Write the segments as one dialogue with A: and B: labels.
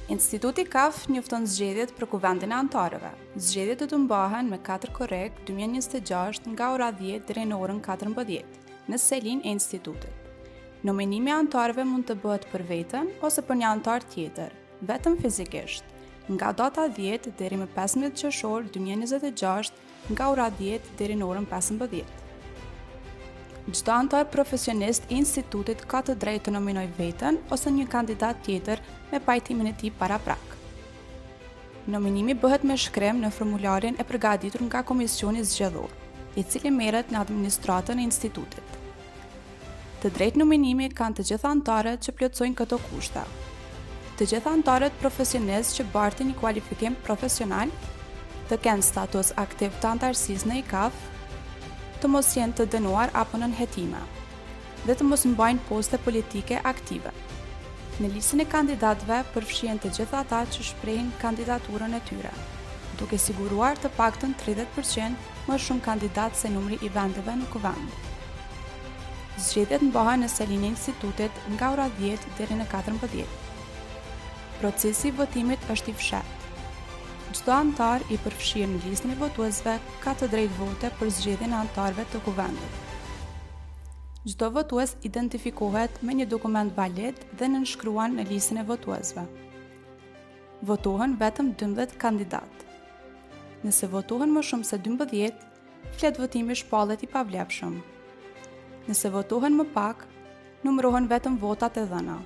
A: Instituti KAF njofton zgjedhjet për kuvendin e anëtarëve. Zgjedhjet do të mbahen me 4 korrekt 2026 nga ora 10 deri në orën 14 në selinë e institutit. Nominimi i anëtarëve mund të bëhet për veten ose për një anëtar tjetër, vetëm fizikisht, nga data 10 deri më 15 qershor 2026 nga ora 10 deri në orën 15. Çdo anëtar profesionist i institutit ka të drejtë të nominojë veten ose një kandidat tjetër me pajtimin e tij paraprak. Nominimi bëhet me shkrim në formularin e përgatitur nga komisioni zgjedhor, i cili merret në administratën e institutit. Të drejtë nominimi kanë të gjitha anëtarët që plotësojnë këto kushte. Të gjitha anëtarët profesionistë që bartin një kualifikim profesional, të kenë status aktiv të anëtarësisë në IKAF, të mos jenë të dënuar apo nën hetime, dhe të mos mbajnë poste politike aktive. Në listën e kandidatëve përfshihen të gjitha ata që shprehin kandidaturën e tyre, duke siguruar të paktën 30% më shumë kandidatë se numri i vendeve në kuvend. Zgjedhjet mbahen në selinë e institutit nga ora 10 deri në 14. Procesi i votimit është i fshehtë. Çdo anëtar i përfshirë në listën e votuesve ka të drejtë vote për zgjedhjen e anëtarëve të kuvendit. Çdo votues identifikohet me një dokument valid dhe nënshkruan në listën e votuesve. Votohen vetëm 12 kandidat. Nëse votohen më shumë se 12, flet votimi shpallet i pavlefshëm. Nëse votohen më pak, numërohen vetëm votat e dhëna.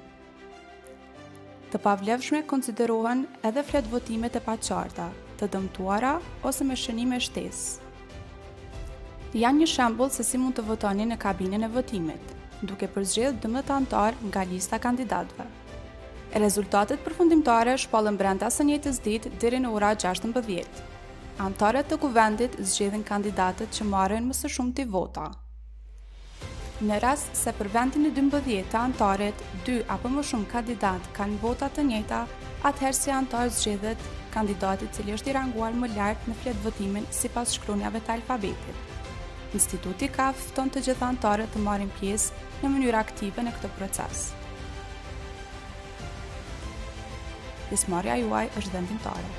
A: Të pavlefshme konsiderohen edhe flet votimet e paqarta, të dëmtuara ose me shënime shtesë. Janë një shembull se si mund të votoni në kabinën e votimit, duke përzgjedhur 12 anëtar nga lista kandidatëve. Rezultatet përfundimtare shpallen brenda së njëjtës ditë deri në ora 16. Anëtarët të kuvendit zgjedhin kandidatët që marrin më së shumti vota. Në rast se për vendin e 12 të anëtarit, 2 apo më shumë kandidat kanë vota të njëjta, atëherë si anëtar zgjedhet kandidati i cili është i ranguar më lart në flet votimin sipas shkronjave të alfabetit. Instituti KAF fton të gjitha anëtarët të marrin pjesë në mënyrë aktive në këtë proces. Pjesëmarrja juaj është vendimtare.